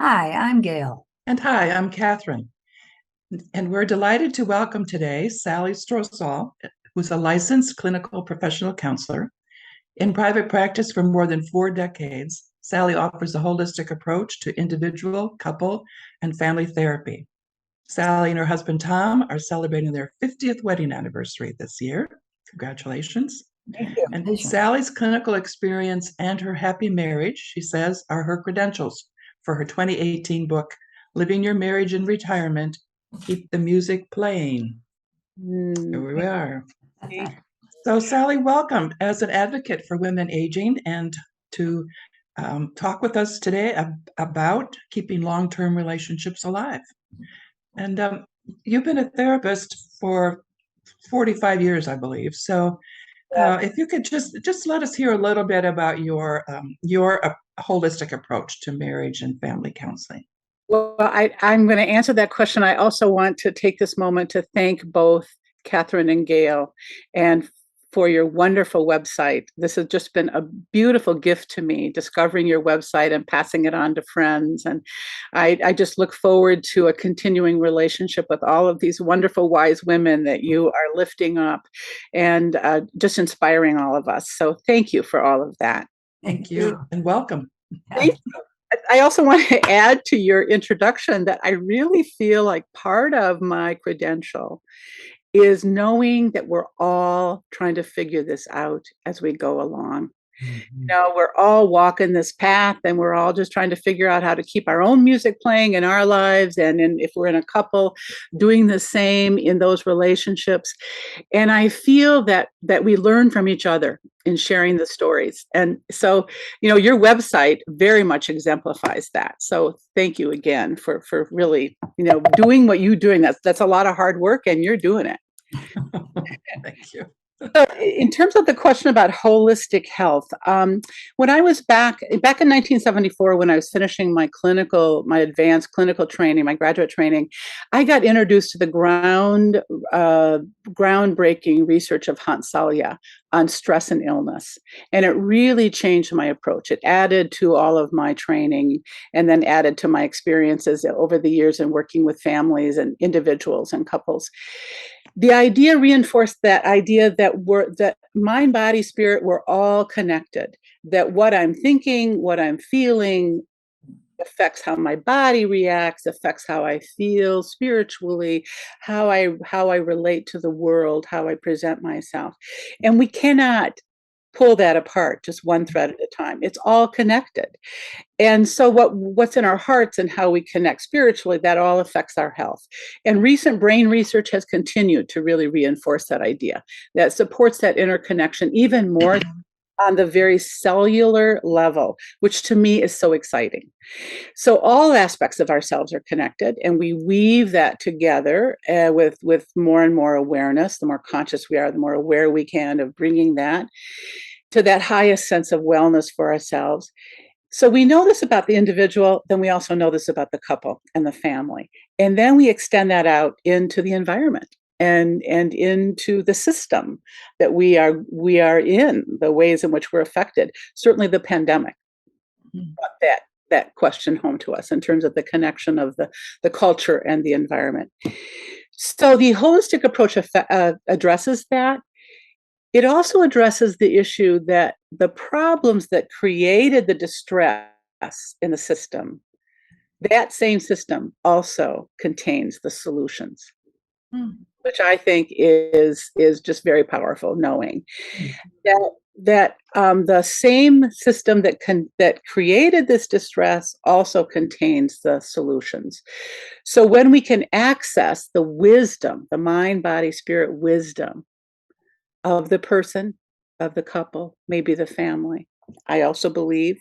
Hi, I'm Gail. And hi, I'm Catherine. And we're delighted to welcome today Sally Strosahl, who's a licensed clinical professional counselor. In private practice for more than 4 decades, Sally offers a holistic approach to individual, couple, and family therapy. Sally and her husband Tom are celebrating their 50th wedding anniversary this year. Congratulations. Thank you. And Sally's clinical experience and her happy marriage, she says, are her credentials for her 2018 book, Living Your Marriage in Retirement, Keep the Music Playing. Here we are. So, Sally, welcome as an advocate for women aging and to talk with us today about keeping long-term relationships alive. And you've been a therapist for 45 years, I believe. So, if you could just let us hear a little bit about your holistic approach to marriage and family counseling. Well, I'm going to answer that question. I also want to take this moment to thank both Catherine and Gail and for your wonderful website. This has just been a beautiful gift to me, discovering your website and passing it on to friends. And I just look forward to a continuing relationship with all of these wonderful, wise women that you are lifting up and just inspiring all of us. So thank you for all of that. Thank you and welcome. Thank you. I also want to add to your introduction that I really feel like part of my credential is knowing that we're all trying to figure this out as we go along. Mm-hmm. We're all walking this path and we're all just trying to figure out how to keep our own music playing in our lives. And if we're in a couple, doing the same in those relationships. And I feel that we learn from each other in sharing the stories. And so, your website very much exemplifies that. So thank you again for really, doing what you're doing. That's a lot of hard work and you're doing it. Thank you. So in terms of the question about holistic health, when I was back in 1974, when I was finishing my advanced clinical training, my graduate training, I got introduced to the groundbreaking research of Hans Selye on stress and illness. And it really changed my approach. It added to all of my training and then added to my experiences over the years in working with families and individuals and couples. The idea reinforced that idea that mind, body, spirit, we're all connected, that what I'm thinking, what I'm feeling affects how my body reacts, affects how I feel spiritually, how I relate to the world, how I present myself. And we cannot pull that apart, just one thread at a time. It's all connected. And so what's in our hearts and how we connect spiritually, that all affects our health. And recent brain research has continued to really reinforce that idea, that supports that interconnection even more on the very cellular level, which to me is so exciting. So all aspects of ourselves are connected, and we weave that together with more and more awareness. The more conscious we are, the more aware we can of bringing that to that highest sense of wellness for ourselves. So we know this about the individual, then we also know this about the couple and the family. And then we extend that out into the environment and into the system that we are in, the ways in which we're affected. Certainly the pandemic brought that question home to us in terms of the connection of the culture and the environment. So the holistic approach addresses that. It also addresses the issue that the problems that created the distress in the system, that same system also contains the solutions, which I think is just very powerful, knowing that the same system that created this distress also contains the solutions. So when we can access the wisdom, the mind, body, spirit wisdom of the person, of the couple, maybe the family. I also believe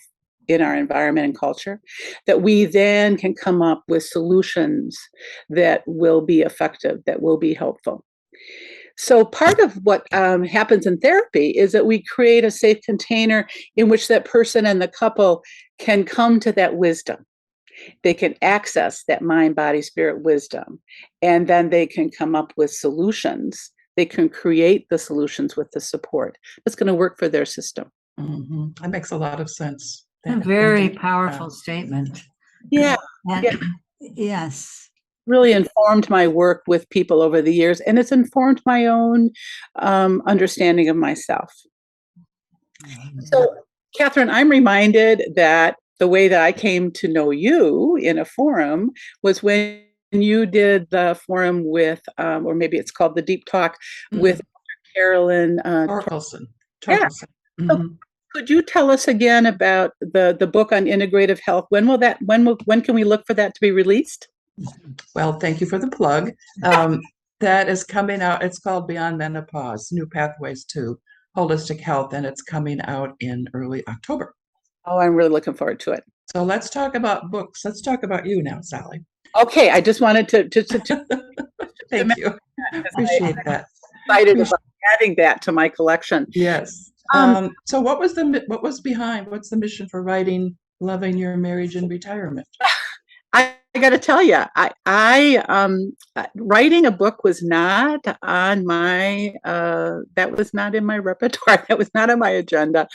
in our environment and culture that we then can come up with solutions that will be effective, that will be helpful. So part of what happens in therapy is that we create a safe container in which that person and the couple can come to that wisdom. They can access that mind, body, spirit wisdom, and then they can come up with solutions. They can create the solutions with the support that's going to work for their system. Mm-hmm. That makes a lot of sense. A very powerful statement. Yeah. And yes. Really informed my work with people over the years, and it's informed my own understanding of myself. So, Catherine, I'm reminded that the way that I came to know you in a forum was when you did the forum with, or maybe it's called the Deep Talk with Carolyn Torkelson. Yeah. So could you tell us again about the book on integrative health? When can we look for that to be released? Well, thank you for the plug. That is coming out. It's called Beyond Menopause, New Pathways to Holistic Health, and it's coming out in early October. Oh, I'm really looking forward to it. So let's talk about books. Let's talk about you now, Sally. Okay, I just wanted to Thank you. Appreciate that. Excited about adding that to my collection. Yes. So what's the mission for writing Loving Your Marriage in Retirement? I got to tell you, writing a book was not on my, that was not in my repertoire. That was not on my agenda.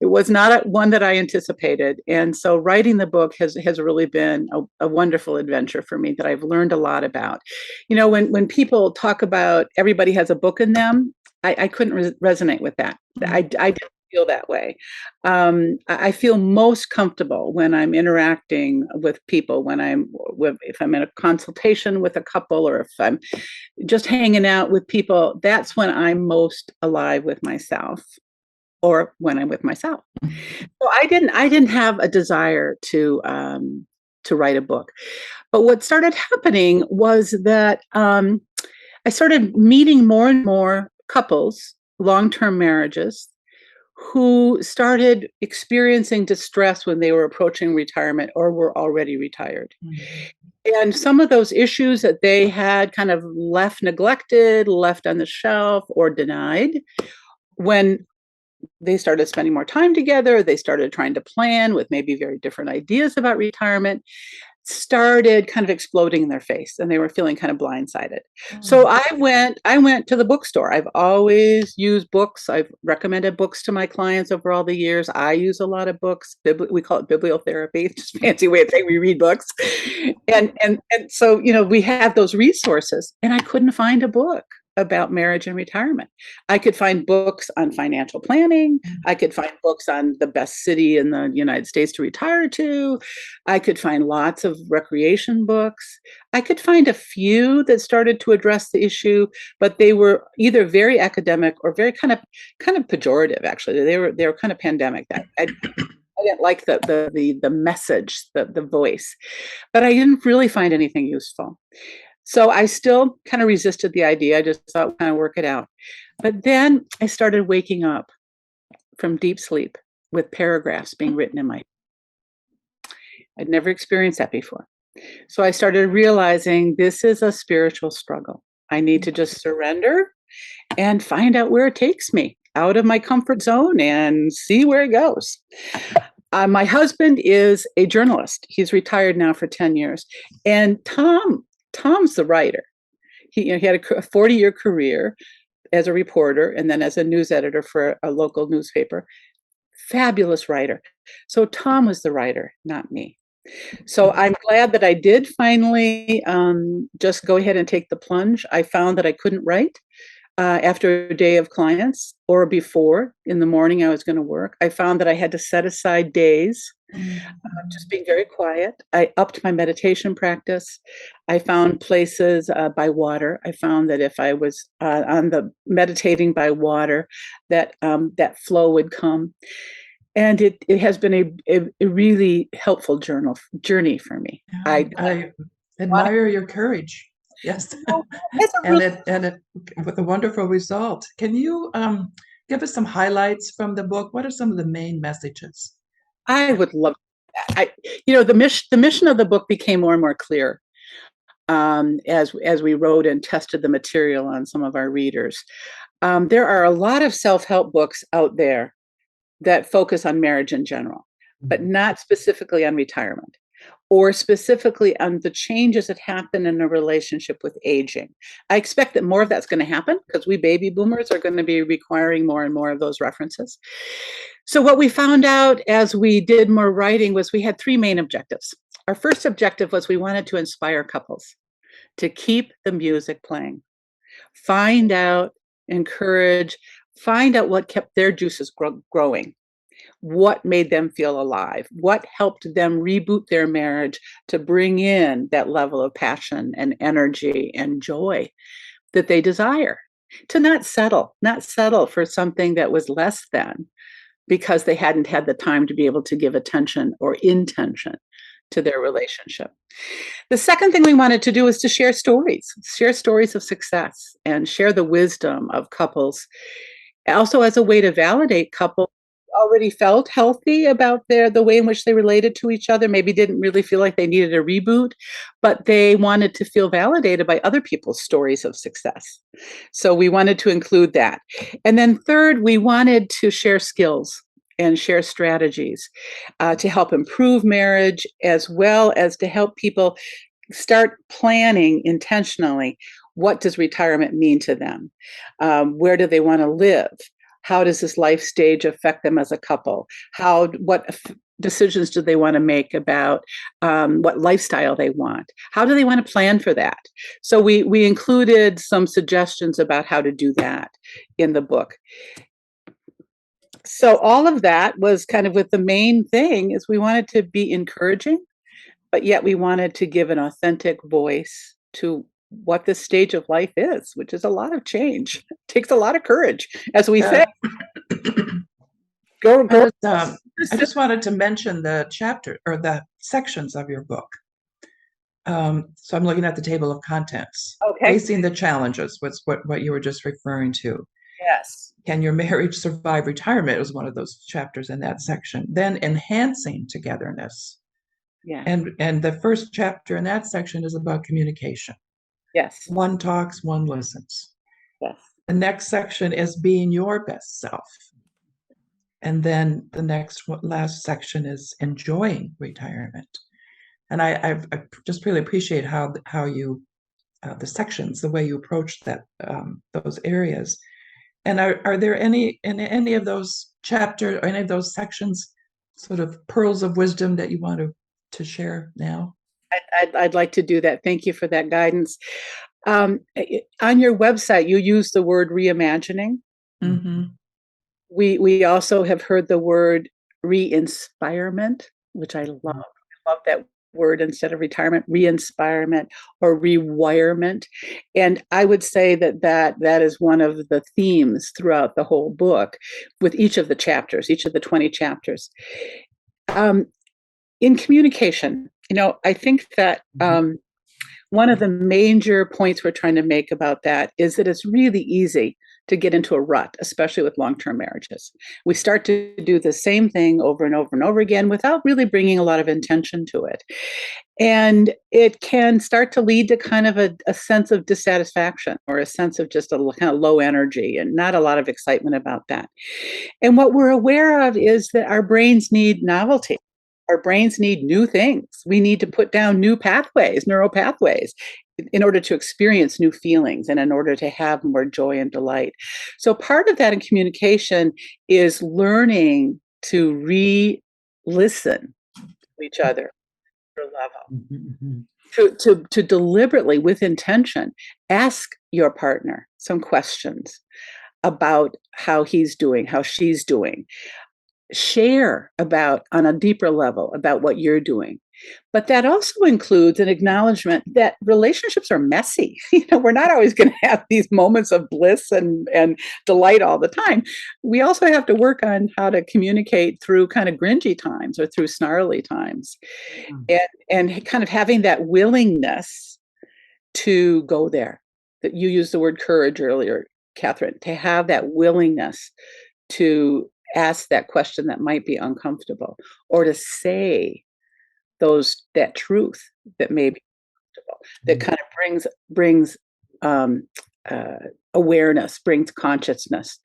It was not one that I anticipated. And so writing the book has really been a wonderful adventure for me that I've learned a lot about. You know, when people talk about everybody has a book in them, I couldn't resonate with that. I didn't feel that way. I feel most comfortable when I'm interacting with people, if I'm in a consultation with a couple, or if I'm just hanging out with people. That's when I'm most alive with myself, or when I'm with myself. So I didn't have a desire to write a book. But what started happening was that I started meeting more and more couples, long-term marriages, who started experiencing distress when they were approaching retirement or were already retired. And some of those issues that they had kind of left neglected, left on the shelf, or denied, when they started spending more time together, they started trying to plan with maybe very different ideas about retirement, started kind of exploding in their face, and they were feeling kind of blindsided. So I went to the bookstore. I've always used books. I've recommended books to my clients over all the years. I use a lot of books. We call it bibliotherapy. It's just a fancy way of saying we read books. And so, you know, we have those resources, and I couldn't find a book about marriage and retirement. I could find books on financial planning. I could find books on the best city in the United States to retire to. I could find lots of recreation books. I could find a few that started to address the issue, but they were either very academic or very kind of pejorative. Actually, they were kind of pandemic. I didn't like the message, the voice, but I didn't really find anything useful. So I still kind of resisted the idea. I just thought, kind of work it out. But then I started waking up from deep sleep with paragraphs being written in my head. I'd never experienced that before. So I started realizing this is a spiritual struggle. I need to just surrender and find out where it takes me out of my comfort zone and see where it goes. My husband is a journalist. He's retired now for 10 years. And Tom's the writer. He had a 40-year career as a reporter and then as a news editor for a local newspaper. Fabulous writer. So Tom was the writer, not me. So I'm glad that I did finally just go ahead and take the plunge. I found that I couldn't write after a day of clients or before in the morning I was going to work. I found that I had to set aside days, just being very quiet. I upped my meditation practice. I found places by water. I found that if I was on the meditating by water, that that flow would come. And it has been a really helpful journey for me. I admire your courage. Yes, and it with a wonderful result. Can you give us some highlights from the book? What are some of the main messages? I would love that. The mission of the book became more and more clear as we wrote and tested the material on some of our readers. There are a lot of self-help books out there that focus on marriage in general, but not specifically on retirement, or specifically on the changes that happen in a relationship with aging. I expect that more of that's going to happen because we baby boomers are going to be requiring more and more of those references. So what we found out as we did more writing was we had three main objectives. our first objective was we wanted to inspire couples to keep the music playing, find out, encourage, find out what kept their juices growing, what made them feel alive, what helped them reboot their marriage to bring in that level of passion and energy and joy that they desire, to not settle for something that was less than because they hadn't had the time to be able to give attention or intention to their relationship. The second thing we wanted to do is to share stories of success and share the wisdom of couples, also as a way to validate couples who already felt healthy about the way in which they related to each other, maybe didn't really feel like they needed a reboot, but they wanted to feel validated by other people's stories of success. So we wanted to include that. And then third, we wanted to share skills and share strategies to help improve marriage, as well as to help people start planning intentionally. What does retirement mean to them? Where do they want to live? How does this life stage affect them as a couple? What decisions do they want to make about what lifestyle they want? How do they want to plan for that? So we included some suggestions about how to do that in the book. So all of that was kind of with the main thing is we wanted to be encouraging, but yet we wanted to give an authentic voice to what this stage of life is, which is a lot of change. It takes a lot of courage, as we say. Go. I just wanted to mention the chapter or the sections of your book. So I'm looking at the table of contents. Okay. Facing the challenges was what you were just referring to. Yes. Can your marriage survive retirement? Was one of those chapters in that section. Then enhancing togetherness. Yeah. And the first chapter in that section is about communication. Yes. One talks, one listens. Yes. The next section is being your best self. And then the last section is enjoying retirement. And I just really appreciate how you the sections, the way you approach those areas. And are there any of those chapters or any of those sections sort of pearls of wisdom that you want to share now? I'd like to do that. Thank you for that guidance. On your website, you use the word reimagining. Mm-hmm. We also have heard the word re-inspirement, which I love. I love that word instead of retirement, re-inspirement or rewirement. And I would say that is one of the themes throughout the whole book with each of the 20 chapters. In communication, I think that one of the major points we're trying to make about that is that it's really easy to get into a rut, especially with long-term marriages. We start to do the same thing over and over and over again without really bringing a lot of intention to it. And it can start to lead to kind of a sense of dissatisfaction or a sense of just a kind of low energy and not a lot of excitement about that. And what we're aware of is that our brains need novelty. Our brains need new things. We need to put down new neural pathways, in order to experience new feelings and in order to have more joy and delight. So part of that in communication is learning to re-listen to each other at a level. Mm-hmm. To deliberately, with intention, ask your partner some questions about how he's doing, how she's doing. Share on a deeper level about what you're doing. But that also includes an acknowledgement that relationships are messy. We're not always going to have these moments of bliss and delight all the time. We also have to work on how to communicate through kind of gringy times or through snarly times. And kind of having that willingness to go there. That you used the word courage earlier, Catherine, to have that willingness to ask that question that might be uncomfortable, or to say that truth that may be uncomfortable, that kind of brings awareness, brings consciousness.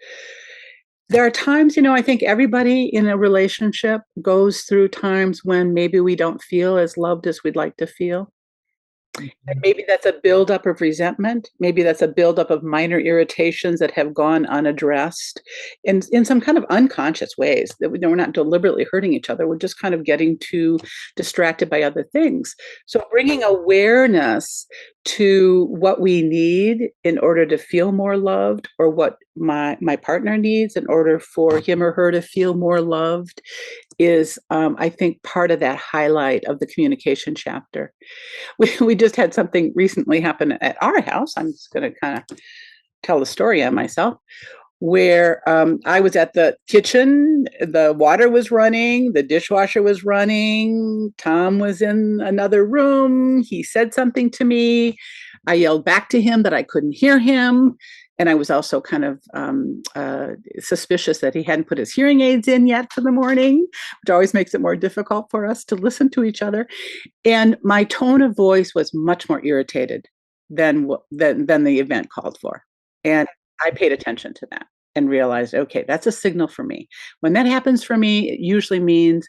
There are times, I think everybody in a relationship goes through times when maybe we don't feel as loved as we'd like to feel. And maybe that's a buildup of resentment. Maybe that's a buildup of minor irritations that have gone unaddressed in some kind of unconscious ways that we're not deliberately hurting each other. We're just kind of getting too distracted by other things. So bringing awareness to what we need in order to feel more loved, or what my partner needs in order for him or her to feel more loved, is I think part of that highlight of the communication chapter. We just had something recently happen at our house. I'm just going to kind of tell the story on myself, where I was at the kitchen, the water was running, the dishwasher was running, Tom was in another room, he said something to me, I yelled back to him that I couldn't hear him, and I was also kind of suspicious that he hadn't put his hearing aids in yet for the morning, which always makes it more difficult for us to listen to each other. And my tone of voice was much more irritated than the event called for. And I paid attention to that and realized, okay, that's a signal for me. When that happens for me, it usually means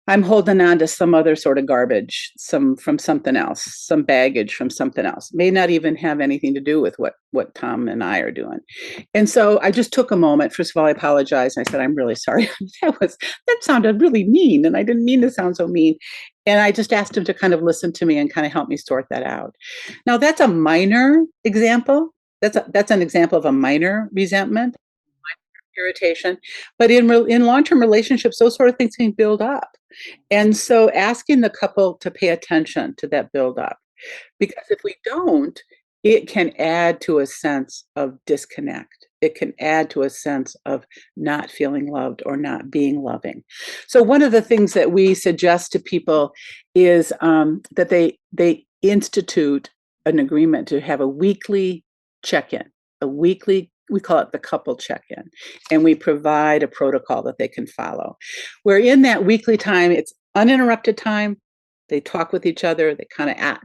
I'm holding on to some other sort of garbage, from something else, some baggage from something else. May not even have anything to do with what Tom and I are doing. And so I just took a moment. First of all, I apologized. I said, I'm really sorry. That sounded really mean, and I didn't mean to sound so mean. And I just asked him to kind of listen to me and kind of help me sort that out. Now, that's a minor example. That's an example of a minor resentment, irritation. But in long-term relationships, those sort of things can build up. And so asking the couple to pay attention to that build up, because if we don't, it can add to a sense of disconnect. It can add to a sense of not feeling loved or not being loving. So one of the things that we suggest to people is that they institute an agreement to have a weekly check-in, we call it the couple check-in, and we provide a protocol that they can follow. Where in that weekly time, it's uninterrupted time. They talk with each other.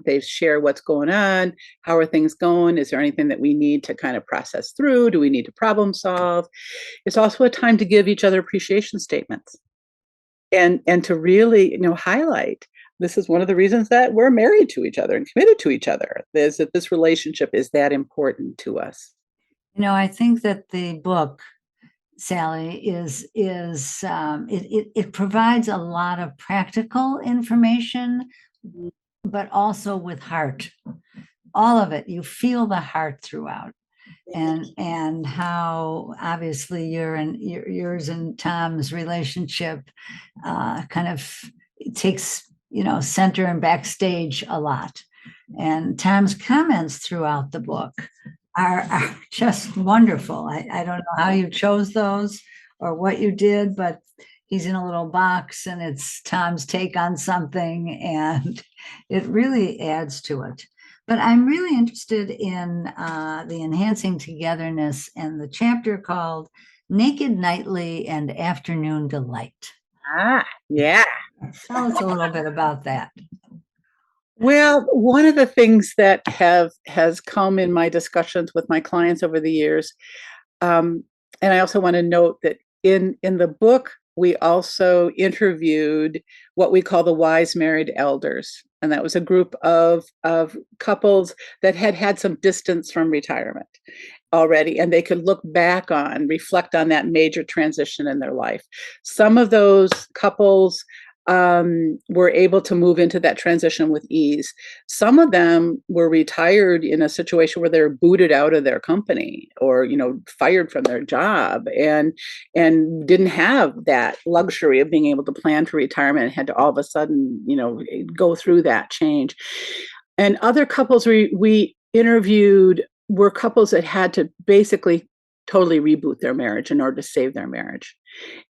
They share what's going on. How are things going? Is there anything that we need to kind of process through? Do we need to problem solve? It's also a time to give each other appreciation statements, and to really, highlight. This is one of the reasons that we're married to each other and committed to each other, is that this relationship is that important to us. I think that the book, Sally, it provides a lot of practical information, but also with heart. All of it, you feel the heart throughout, and how obviously yours and Tom's relationship kind of takes center and backstage a lot. And Tom's comments throughout the book are just wonderful. I don't know how you chose those or what you did, but he's in a little box and it's Tom's take on something, and it really adds to it. But I'm really interested in the Enhancing Togetherness and the chapter called Naked Nightly and Afternoon Delight. Yeah. Tell us a little bit about that. Well, one of the things that has come in my discussions with my clients over the years, and I also want to note that in the book, we also interviewed what we call the wise married elders. And that was a group of couples that had some distance from retirement already, and they could look back on, reflect on that major transition in their life. Some of those couples were able to move into that transition with ease. Some of them were retired in a situation where they were booted out of their company, or fired from their job, and didn't have that luxury of being able to plan for retirement, and had to all of a sudden go through that change. And other couples we interviewed were couples that had to basically totally reboot their marriage in order to save their marriage.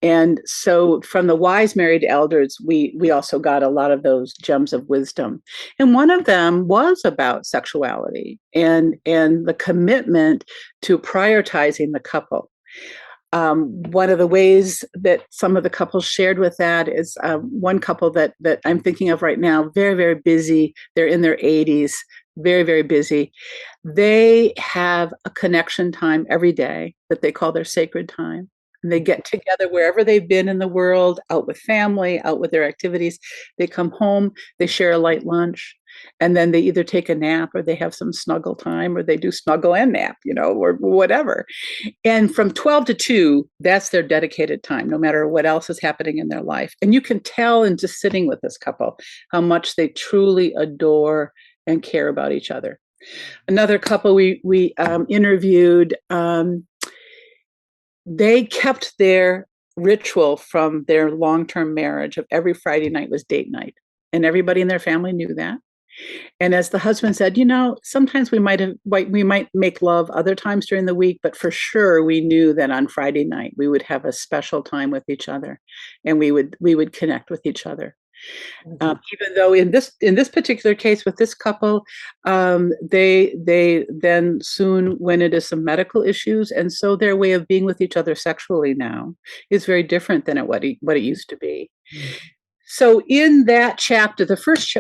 And so from the wise married elders, we also got a lot of those gems of wisdom. And one of them was about sexuality and the commitment to prioritizing the couple. One of the ways that some of the couples shared with that is one couple that I'm thinking of right now, very, very busy. They're in their 80s, very, very busy. They have a connection time every day that they call their sacred time. And they get together wherever they've been in the world, out with family, out with their activities. They come home, they share a light lunch, and then they either take a nap or they have some snuggle time, or they do snuggle and nap, or whatever. And from 12 to 2, that's their dedicated time, no matter what else is happening in their life. And you can tell in just sitting with this couple how much they truly adore and care about each other. Another couple we interviewed, they kept their ritual from their long-term marriage of every Friday night was date night. And everybody in their family knew that. And as the husband said, sometimes we might make love other times during the week, but for sure we knew that on Friday night we would have a special time with each other, and we would connect with each other. Even though in this particular case with this couple, they then soon went into some medical issues, and so their way of being with each other sexually now is very different than what it used to be. So in that chapter,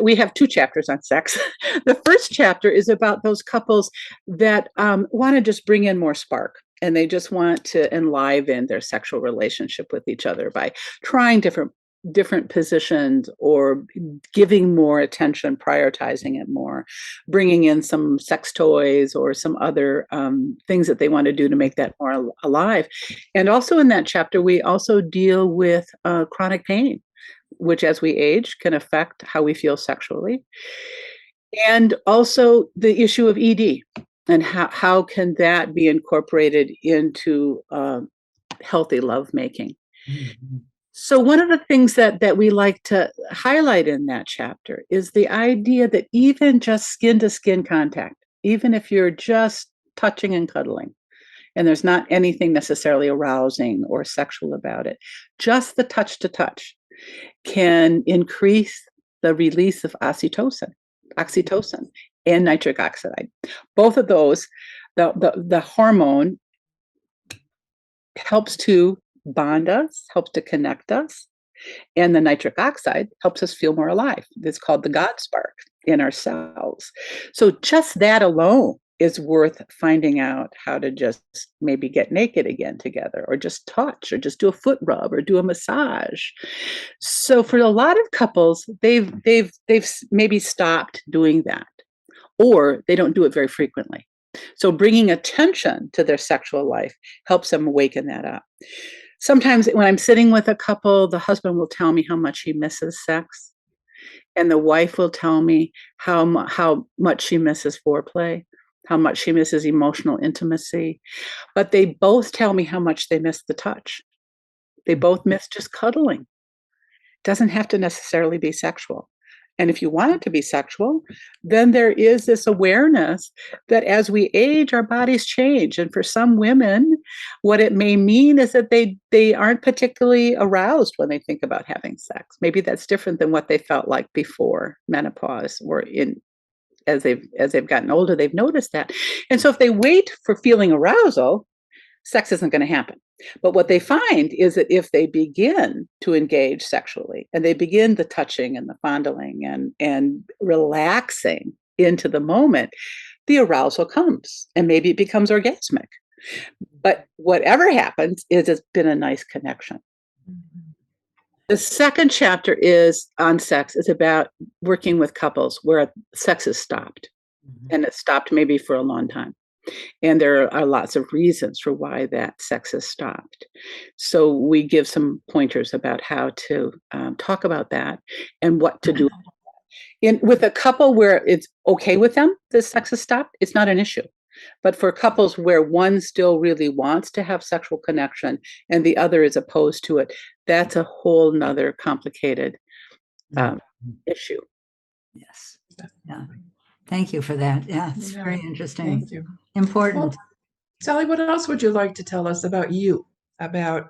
we have 2 chapters on sex. The first chapter is about those couples that want to just bring in more spark, and they just want to enliven their sexual relationship with each other by trying different positions, or giving more attention, prioritizing it more, bringing in some sex toys or some other things that they want to do to make that more alive. And also in that chapter, we also deal with chronic pain, which as we age can affect how we feel sexually. And also the issue of ED, and how can that be incorporated into healthy lovemaking. Mm-hmm. So one of the things that we like to highlight in that chapter is the idea that even just skin to skin contact, even if you're just touching and cuddling, and there's not anything necessarily arousing or sexual about it, just the touch to touch can increase the release of oxytocin and nitric oxide. Both of those, the hormone helps to bond us, helps to connect us, and the nitric oxide helps us feel more alive. It's called the God spark in our cells. So just that alone is worth finding out how to just maybe get naked again together, or just touch, or just do a foot rub, or do a massage. So for a lot of couples, they've maybe stopped doing that, or they don't do it very frequently. So bringing attention to their sexual life helps them awaken that up. Sometimes when I'm sitting with a couple, the husband will tell me how much he misses sex, and the wife will tell me how much she misses foreplay, how much she misses emotional intimacy. But they both tell me how much they miss the touch. They both miss just cuddling. Doesn't have to necessarily be sexual. And if you want it to be sexual, then there is this awareness that as we age, our bodies change. And for some women, what it may mean is that they aren't particularly aroused when they think about having sex. Maybe that's different than what they felt like before menopause, or as they've gotten older, they've noticed that. And so if they wait for feeling arousal, sex isn't going to happen. But what they find is that if they begin to engage sexually, and they begin the touching and the fondling and relaxing into the moment, the arousal comes, and maybe it becomes orgasmic. But whatever happens is it's been a nice connection. The second chapter is on sex, is about working with couples where sex is stopped, and it's stopped maybe for a long time. And there are lots of reasons for why that sex has stopped. So we give some pointers about how to talk about that and what to do. With a couple where it's okay with them, the sex has stopped, it's not an issue. But for couples where one still really wants to have sexual connection and the other is opposed to it, that's a whole nother complicated issue. Yes. Yeah. Thank you for that. Yeah, it's very interesting. Thank you. Important. Well, Sally, what else would you like to tell us about you? About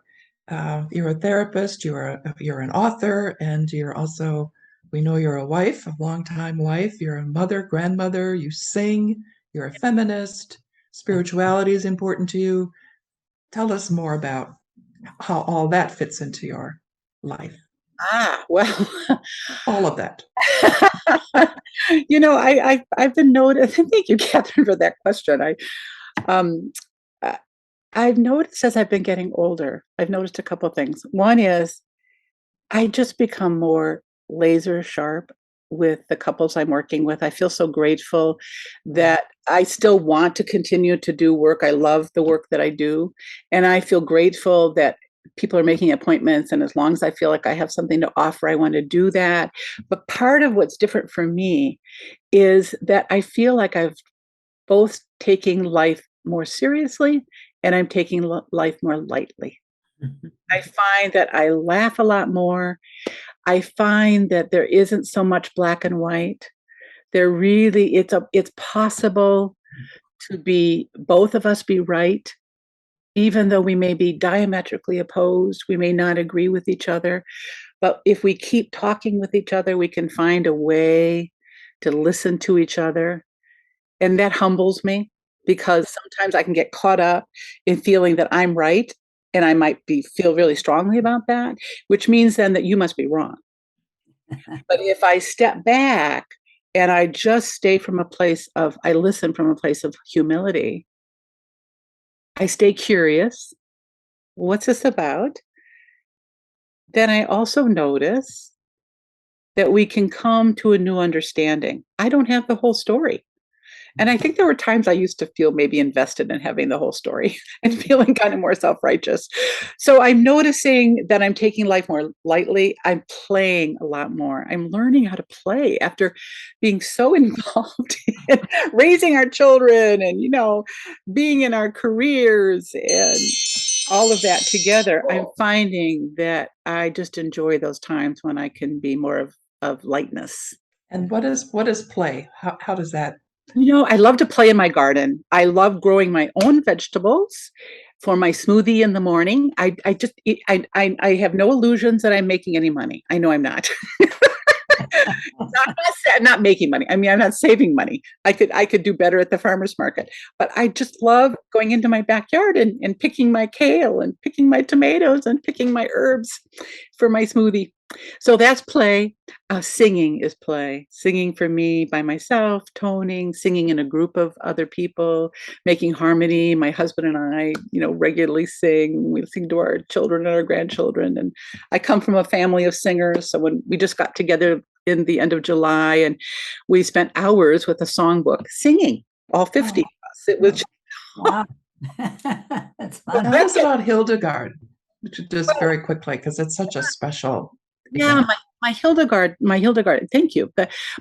you're a therapist, you're an author, and you're also, we know you're a wife, a longtime wife. You're a mother, grandmother. You sing. You're a feminist. Spirituality is important to you. Tell us more about how all that fits into your life. Well, all of that. I've been noticing. Thank you, Catherine, for that question. I've noticed as I've been getting older, I've noticed a couple of things. One is I just become more laser sharp with the couples I'm working with. I feel so grateful that I still want to continue to do work. I love the work that I do. And I feel grateful that people are making appointments. And as long as I feel like I have something to offer, I want to do that. But part of what's different for me is that I feel like I've both taking life more seriously and I'm taking life more lightly. I find that I laugh a lot more. I find that there isn't so much black and white. There really it's possible to be both of us be right, even though we may be diametrically opposed, we may not agree with each other. But if we keep talking with each other, we can find a way to listen to each other. And that humbles me because sometimes I can get caught up in feeling that I'm right. And I might feel really strongly about that, which means then that you must be wrong. But if I step back and I just stay from a place of, I listen from a place of humility, I stay curious. What's this about? Then I also notice that we can come to a new understanding. I don't have the whole story. And I think there were times I used to feel maybe invested in having the whole story and feeling kind of more self-righteous. So I'm noticing that I'm taking life more lightly. I'm playing a lot more. I'm learning how to play after being so involved in raising our children and, being in our careers and all of that together. I'm finding that I just enjoy those times when I can be more of lightness. And what is play? How does that? I love to play in my garden. I love growing my own vegetables for my smoothie in the morning. I just I have no illusions that I'm making any money. I know I'm not. not making money. I mean, I'm not saving money. I could do better at the farmer's market. But I just love going into my backyard and picking my kale and picking my tomatoes and picking my herbs for my smoothie. So that's play. Singing is play. Singing for me by myself, toning, singing in a group of other people, making harmony. My husband and I, regularly sing. We sing to our children and our grandchildren. And I come from a family of singers. So when we just got together in the end of July and we spent hours with a songbook singing, all 50 of us. It was Wow. That's fun. Tell us about Hildegard, just very quickly, because it's such a special event. My Hildegard, thank you.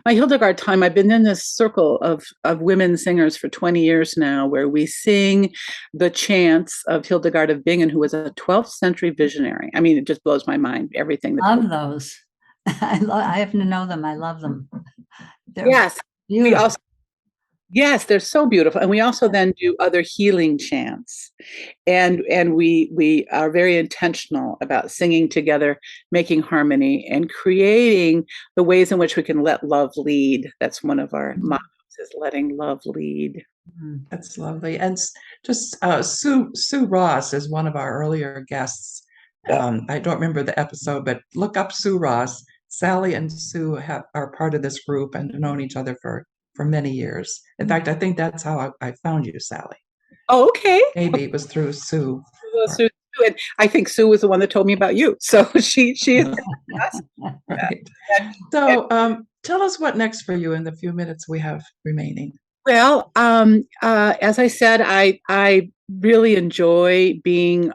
My Hildegard time, I've been in this circle of women singers for 20 years now, where we sing the chants of Hildegard of Bingen, who was a 12th century visionary. I mean, it just blows my mind, everything. Love those. I happen to know them. I love them. They're yes. beautiful. Yes, they're so beautiful. And we also then do other healing chants. And we are very intentional about singing together, making harmony, and creating the ways in which we can let love lead. That's one of our mottos, is letting love lead. That's lovely. And just Sue Ross is one of our earlier guests. I don't remember the episode, but look up Sue Ross. Sally and Sue are part of this group and have known each other for many years. In fact, I think that's how I found you, Sally. Oh, okay. Maybe it was through Sue. Sue, and I think Sue was the one that told me about you. So she is. Right. So tell us what next for you in the few minutes we have remaining. Well, as I said, I really enjoy being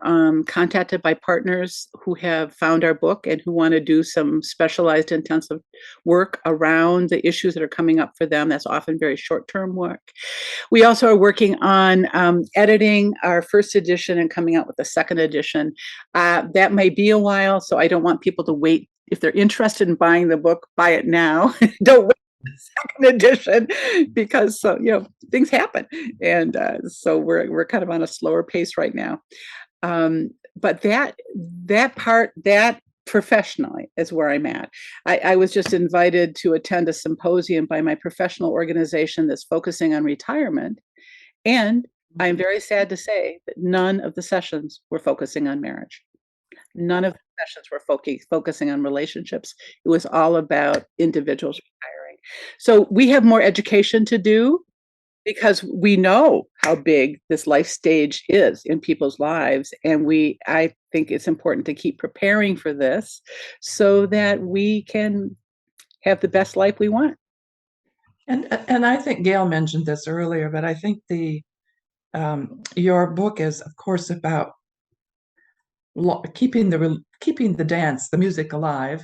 contacted by partners who have found our book and who want to do some specialized intensive work around the issues that are coming up for them. That's often very short-term work. We also are working on editing our first edition and coming out with a second edition. That may be a while, so I don't want people to wait. If they're interested in buying the book, buy it now. Don't wait second edition because things happen, and so we're kind of on a slower pace right now. But that part, that professionally, is where I'm at. I was just invited to attend a symposium by my professional organization that's focusing on retirement, and I'm very sad to say that none of the sessions were focusing on marriage. None of the sessions were focusing on relationships. It was all about individuals retiring. So we have more education to do because we know how big this life stage is in people's lives. And I think it's important to keep preparing for this so that we can have the best life we want. And I think Gail mentioned this earlier, but I think your book is, of course, about keeping the dance, the music alive,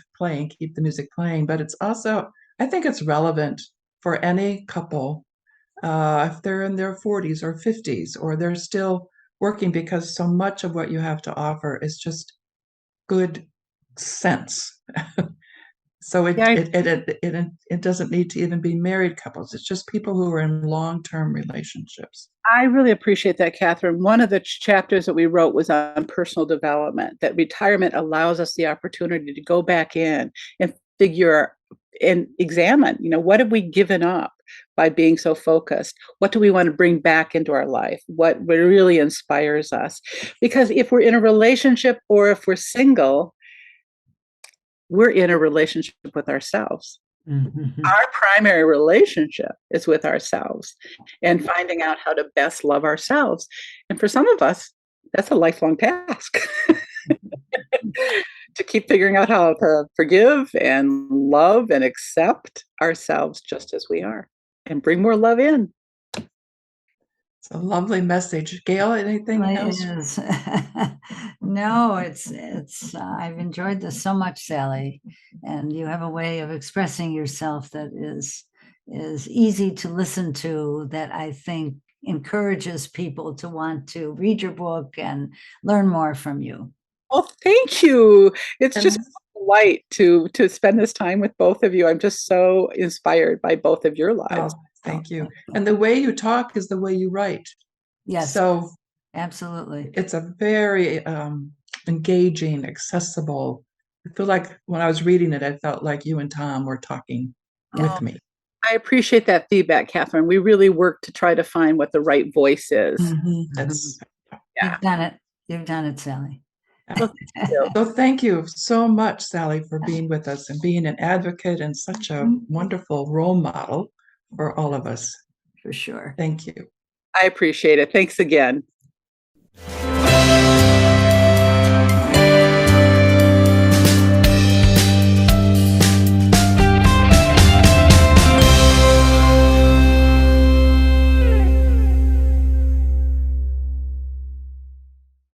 keep the music playing. But it's also, I think it's relevant for any couple if they're in their 40s or 50s, or they're still working, because so much of what you have to offer is just good sense. So it doesn't need to even be married couples. It's just people who are in long-term relationships. I really appreciate that, Catherine. One of the chapters that we wrote was on personal development, that retirement allows us the opportunity to go back in and figure and examine, what have we given up by being so focused? What do we want to bring back into our life? What really inspires us? Because if we're in a relationship or if we're single, we're in a relationship with ourselves. Mhm. Our primary relationship is with ourselves and finding out how to best love ourselves. And for some of us, that's a lifelong task to keep figuring out how to forgive and love and accept ourselves just as we are and bring more love in. It's a lovely message. Gail, anything It else? is. No, it's I've enjoyed this so much, Sally, and you have a way of expressing yourself that is easy to listen to, that I think encourages people to want to read your book and learn more from you. Well, thank you. It's just And a delight to spend this time with both of you. I'm just so inspired by both of your oh, lives. thank you. And the way you talk is the way you write. Yes, So absolutely. it's a very engaging, accessible. I feel like when I was reading it, I felt like you and Tom were talking with me. I appreciate that feedback, Catherine. We really work to try to find what the right voice is. That's Yeah. You've done it. You've done it, Sally. Well, thank you. so. Thank you so much, Sally, for being with us and being an advocate and such a wonderful role model for all of us. For sure. Thank you. I appreciate it. Thanks again.